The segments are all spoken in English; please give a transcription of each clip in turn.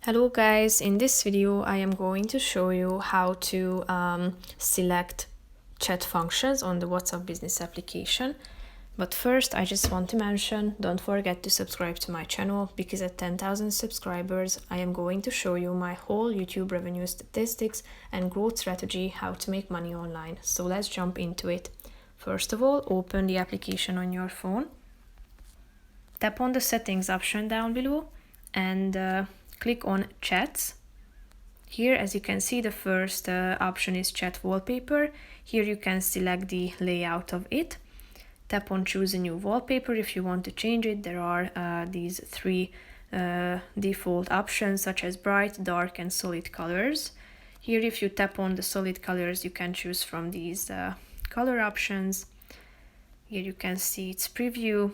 Hello guys, in this video I am going to show you how to select chat functions on the WhatsApp business application. But first I just want to mention, don't forget to subscribe to my channel, because at 10,000 subscribers I am going to show you my whole YouTube revenue statistics and growth strategy, how to make money online. So let's jump into it. First of all, open the application on your phone. Tap on the settings option down below and click on chats. Here, as you can see, the first option is chat wallpaper. Here you can select the layout of it. Tap on choose a new wallpaper if you want to change it. There are these three default options such as bright, dark and solid colors. Here, if you tap on the solid colors, you can choose from these color options. Here you can see its preview.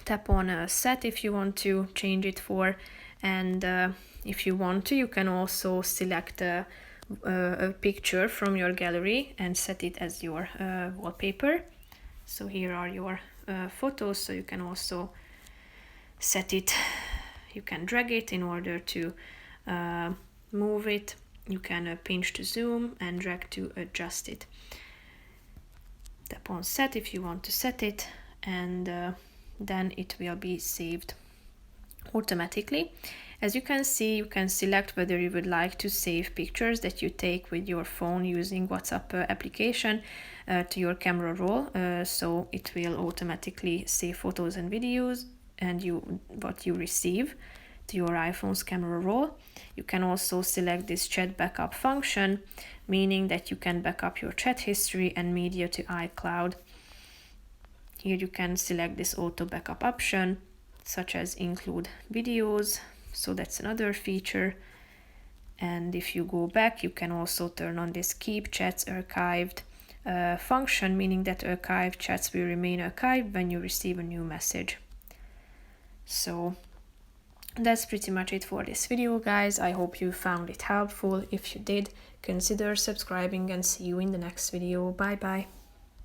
Tap on set if you want to change it for, and if you want to, you can also select a picture from your gallery and set it as your wallpaper. So here are your photos, so you can also set it. You can drag it in order to move it. You can pinch to zoom and drag to adjust it. Tap on set if you want to set it, and then it will be saved automatically. As you can see, you can select whether you would like to save pictures that you take with your phone using WhatsApp application to your camera roll. So it will automatically save photos and videos and what you receive to your iPhone's camera roll. You can also select this chat backup function, meaning that you can backup your chat history and media to iCloud. Here you can select this auto backup option, such as include videos. So that's another feature. And if you go back, you can also turn on this keep chats archived function, meaning that archived chats will remain archived when you receive a new message. So that's pretty much it for this video, guys. I hope you found it helpful. If you did, consider subscribing and see you in the next video. Bye bye.